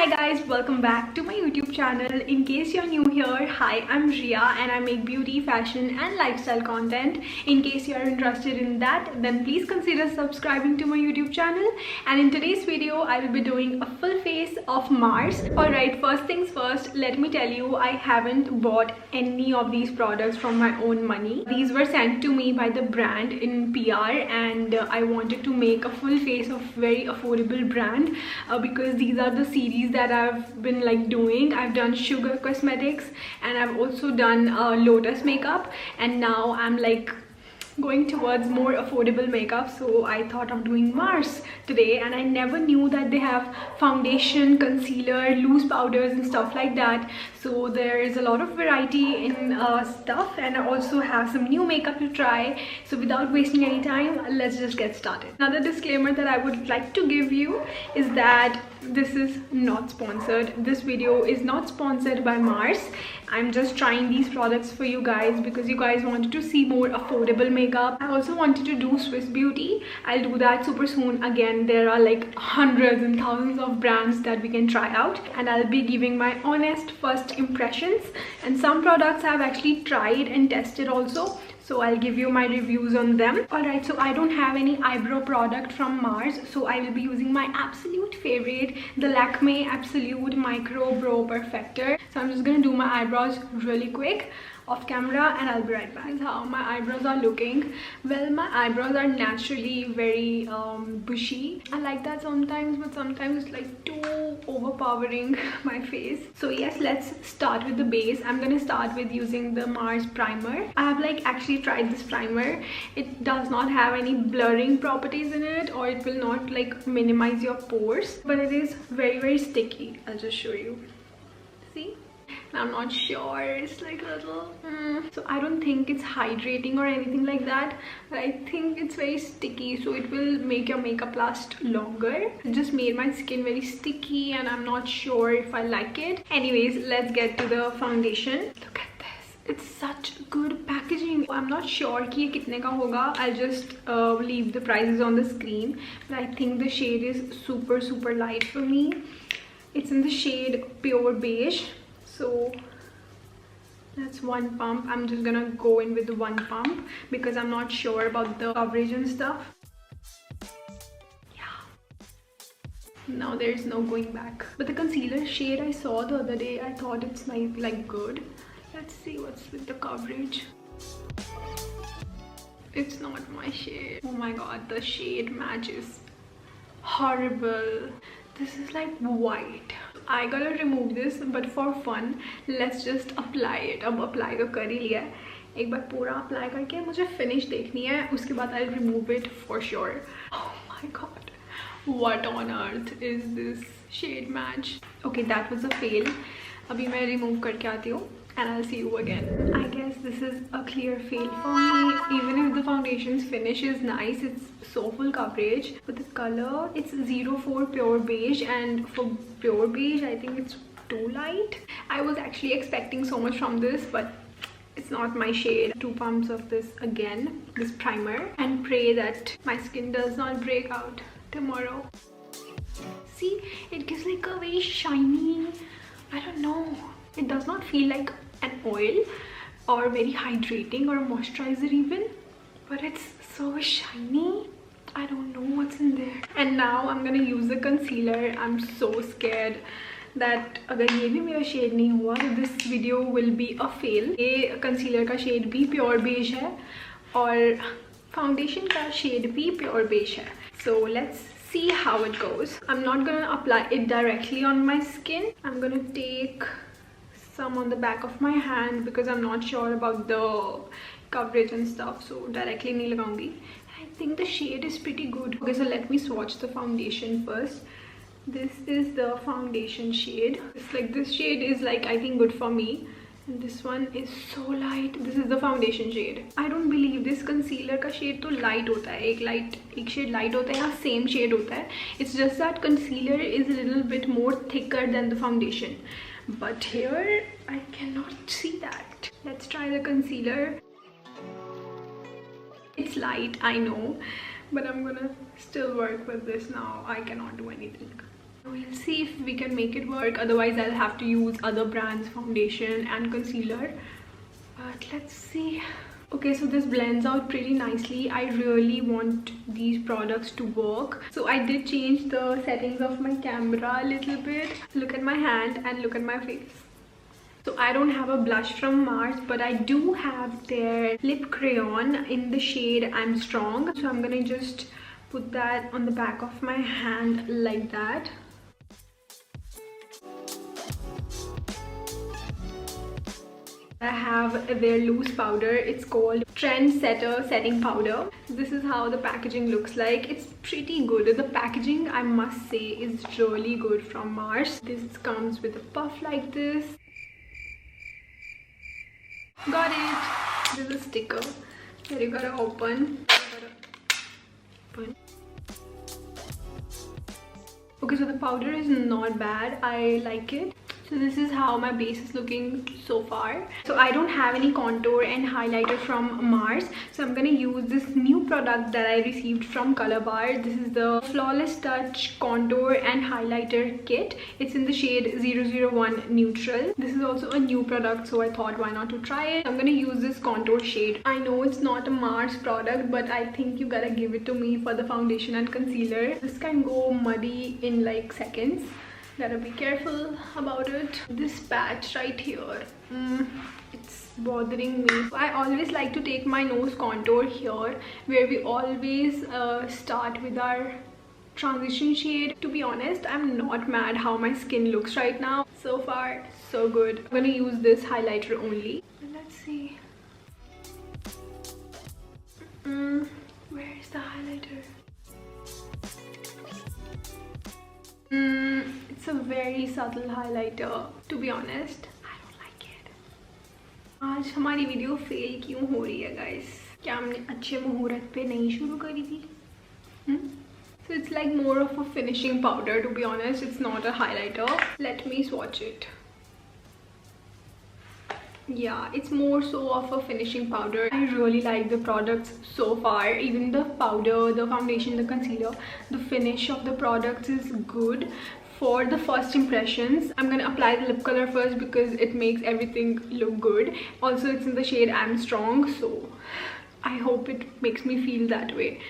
Hi guys, welcome back to my YouTube channel. In case you're new here, hi, I'm Ria and I make beauty, fashion and lifestyle content. In case you're interested in that, then please consider subscribing to my YouTube channel. And in today's video, I will be doing a full face of Mars. Alright, first things first, let me tell you, I haven't bought any of these products from my own money. These were sent to me by the brand in PR and I wanted to make a full face of very affordable brand because these are the series that I've been like doing. I've done Sugar Cosmetics and I've also done Lotus makeup, and now I'm like going towards more affordable makeup, so I thought of doing Mars today. And I never knew that they have foundation, concealer, loose powders and stuff like that, so there is a lot of variety in stuff, and I also have some new makeup to try. So without wasting any time, let's just get started. Another disclaimer that I would like to give you is that this is not sponsored. This video is not sponsored by Mars. I'm just trying these products for you guys because you guys wanted to see more affordable makeup. I also wanted to do Swiss Beauty. I'll do that super soon. Again, there are like hundreds and thousands of brands that we can try out, and I'll be giving my honest first impressions. And some products I've actually tried and tested also, so I'll give you my reviews on them. Alright, so I don't have any eyebrow product from Mars, so I will be using my absolute favorite, the Lakme Absolute Micro Brow Perfector. So I'm just gonna do my eyebrows really quick off camera and I'll be right back. This is how my eyebrows are looking. Well, my eyebrows are naturally very bushy. I like that sometimes, but sometimes it's like too overpowering my face. So yes, let's start with the base. I'm gonna start with using the Mars primer. I have like actually tried this primer. It does not have any blurring properties in it, or it will not like minimize your pores, but it is very sticky. I'll just show you. See? I'm not sure, it's like a little so I don't think it's hydrating or anything like that, but I think it's very sticky, so it will make your makeup last longer. It just made my skin very sticky and I'm not sure if I like it. Anyways, let's get to the foundation. Look at this, it's such good packaging. I'm not sure ki ye kitne ka hoga. I'll just leave the prices on the screen, but I think the shade is super light for me. It's in the shade Pure Beige. So that's one pump. I'm just gonna go in with the one pump because I'm not sure about the coverage and stuff. Yeah, now there's no going back. But the concealer shade I saw the other day, I thought it's like good. Let's see what's with the coverage. It's not my shade. Oh my god, the shade match is horrible. This is like white. I gotta remove this, but for fun, let's just apply it. अब apply तो कर ही लिया है. एक बार पूरा apply करके मुझे finish देखनी है. उसके बाद I'll remove it for sure. Oh my god, what on earth is this shade match? Okay, that was a fail. अभी मैं remove करके आती हूँ. And I'll see you again. I guess this is a clear fail for me. Even if the foundation's finish is nice, it's so full coverage, but the color, it's 04 Pure Beige, and for Pure Beige I think it's too light. I was actually expecting so much from this, but it's not my shade. 2 pumps of this again, this primer, and pray that my skin does not break out tomorrow. See, it gives like a very shiny, I don't know, it does not feel like an oil or very hydrating or a moisturizer even, but it's so shiny. I don't know what's in there. And now I'm gonna use the concealer. I'm so scared that अगर ये भी मेरा shade नहीं हुआ तो this video will be a fail. ये concealer का shade भी Pure Beige है और foundation का shade भी Pure Beige है. So let's see how it goes. I'm not gonna apply it directly on my skin. I'm gonna take some on the back of my hand because I'm not sure about the coverage and stuff, so directly nahi lagaungi. I think the shade is pretty good. Okay, so let me swatch the foundation first. This is the foundation shade. It's like this shade is like I think good for me, and this one is so light. This is the foundation shade. I don't believe this concealer का shade तो light होता है. एक shade light होता है या same shade होता है. It's just that concealer is a little bit more thicker than the foundation. But here I cannot see that. Let's try the concealer. It's light, I know, but I'm gonna still work with this now. I cannot do anything. We'll see if we can make it work, otherwise I'll have to use other brands foundation and concealer, but let's see. Okay, so this blends out pretty nicely. I really want these products to work, so I did change the settings of my camera a little bit. Look at my hand and look at my face. So I don't have a blush from Mars, but I do have their lip crayon in the shade I'm Strong. So I'm gonna just put that on the back of my hand like that. I have their loose powder. It's called Trendsetter Setting Powder. This is how the packaging looks like. It's pretty good. The packaging, I must say, is really good from Mars. This comes with a puff like this. Got it. There's a sticker that you gotta open. Okay, so the powder is not bad. I like it. So this is how my base is looking so far. So I don't have any contour and highlighter from Mars, so I'm gonna use this new product that I received from Color Bar. This is the Flawless Touch Contour and Highlighter Kit. It's in the shade 001 Neutral. This is also a new product, so I thought why not to try it. I'm gonna use this contour shade. I know it's not a Mars product, but I think you gotta give it to me for the foundation and concealer. This can go muddy in like seconds. Gotta be careful about it. This patch right here, it's bothering me. I always like to take my nose contour here, where we always start with our transition shade. To be honest, I'm not mad how my skin looks right now. So far, so good. I'm gonna use this highlighter only. Let's see. Where is the highlighter? It's a very subtle highlighter, to be honest. I don't like it. आज हमारी video fail क्यों हो रही है guys? क्या हमने अच्छे मुहूर्त पे नहीं शुरू करी थी? So it's like more of a finishing powder, to be honest. It's not a highlighter. Let me swatch it. Yeah, it's more so of a finishing powder. I really like the products so far. Even the powder, the foundation, the concealer, the finish of the products is good. For the first impressions, I'm gonna apply the lip color first because it makes everything look good. Also, it's in the shade I'm Strong, so I hope it makes me feel that way.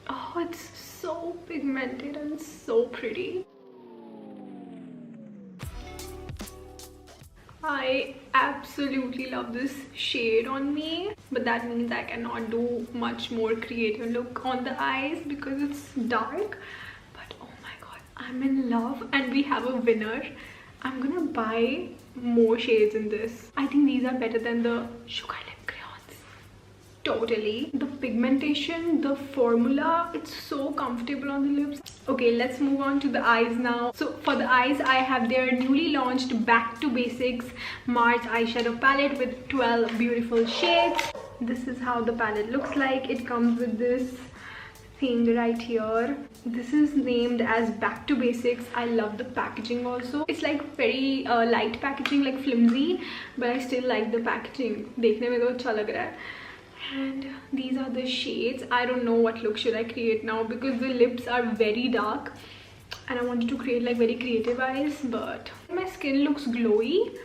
Oh, it's so pigmented and so pretty. I absolutely love this shade on me, but that means I cannot do much more creative look on the eyes because it's dark. But oh my god, I'm in love, and we have a winner. I'm gonna buy more shades in this. I think these are better than the Sugar Lip Crayons. Totally. The pigmentation, the formula, it's so comfortable on the lips. Okay, let's move on to the eyes now. So for the eyes, I have their newly launched Back to Basics March eyeshadow palette with 12 beautiful shades. This is how the palette looks like. It comes with this thing right here. This is named as Back to Basics. I love the packaging also. It's like very light packaging, like flimsy, but I still like the packaging. देखने में तो अच्छा लग रहा है. And these are the shades. I don't know what look should I create now because the lips are very dark and I wanted to create like very creative eyes, but my skin looks glowy,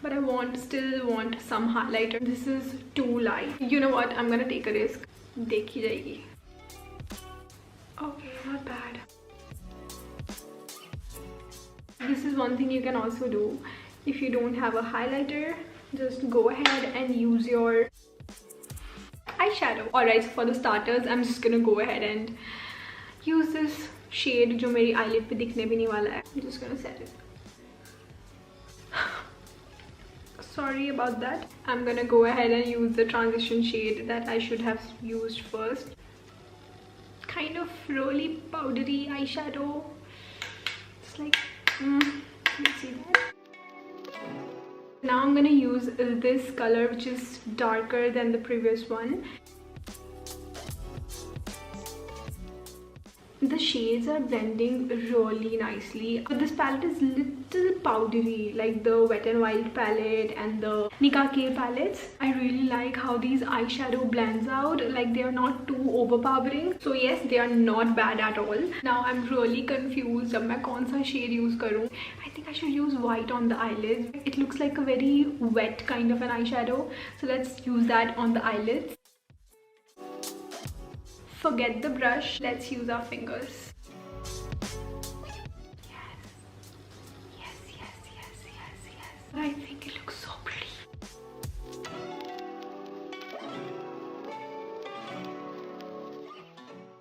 but I still want some highlighter. This is too light. You know what, I'm gonna take a risk. Dekhi jayegi. Okay, not bad. This is one thing you can also do. If you don't have a highlighter, just go ahead and use your eyeshadow. Alright, so for the starters, I'm just gonna go ahead and use this shade जो मेरी eyelid पे दिखने भी नहीं वाला है. I'm just gonna set it. Sorry about that. I'm gonna go ahead and use the transition shade that I should have used first. Kind of roly powdery eyeshadow. It's like, you see that? Now I'm gonna use this color, which is darker than the previous one. The shades are blending really nicely. But this palette is little powdery, like the Wet n Wild palette and the Nika K palettes. I really like how these eyeshadow blends out, like they are not too overpowering. So yes, they are not bad at all. Now I'm really confused अब मैं कौन सा shade use करूँ. I think I should use white on the eyelids. It looks like a very wet kind of an eyeshadow, so let's use that on the eyelids. Forget the brush, let's use our fingers. Yes. I think it looks so pretty.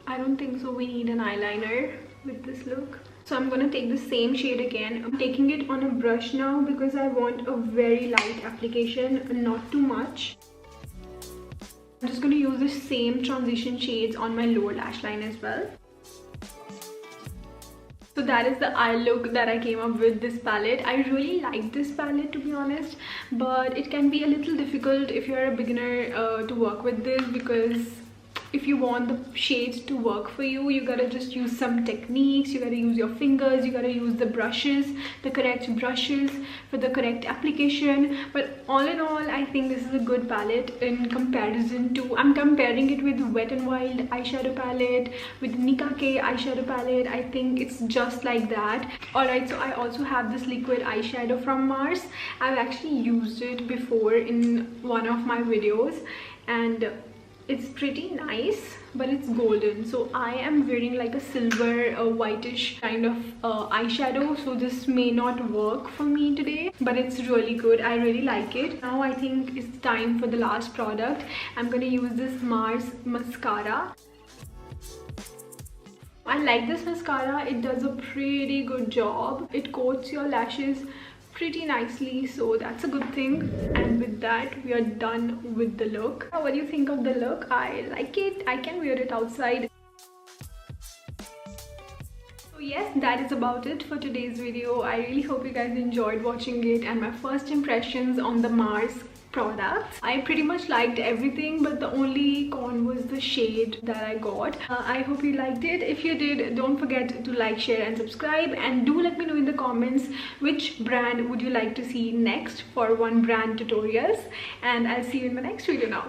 I don't think so we need an eyeliner with this look. So I'm gonna take the same shade again. I'm taking it on a brush now because I want a very light application, not too much. I'm just gonna use the same transition shades on my lower lash line as well. So that is the eye look that I came up with this palette. I really like this palette, to be honest, but it can be a little difficult if you're a beginner to work with this, because if you want the shades to work for you, you gotta just use some techniques. You gotta use your fingers, you gotta use the brushes, the correct brushes for the correct application. But all in all, I think this is a good palette in comparison to, I'm comparing it with Wet n Wild eyeshadow palette, with Nika K eyeshadow palette. I think it's just like that. Alright, so I also have this liquid eyeshadow from Mars. I've actually used it before in one of my videos, and it's pretty nice, but it's golden. So I am wearing like a silver whitish kind of eyeshadow, so this may not work for me today, but it's really good. I really like it. Now I think it's time for the last product. I'm gonna use this Mars mascara. I like this mascara. It does a pretty good job. It coats your lashes pretty nicely, so that's a good thing. And with that, we are done with the look. What do you think of the look? I like it. I can wear it outside. So yes, that is about it for today's video. I really hope you guys enjoyed watching it and my first impressions on the Mars products. I pretty much liked everything, but the only con was the shade that I got. I hope you liked it. If you did, don't forget to like, share and subscribe, and do let me know in the comments which brand would you like to see next for one brand tutorials, and I'll see you in my next video now.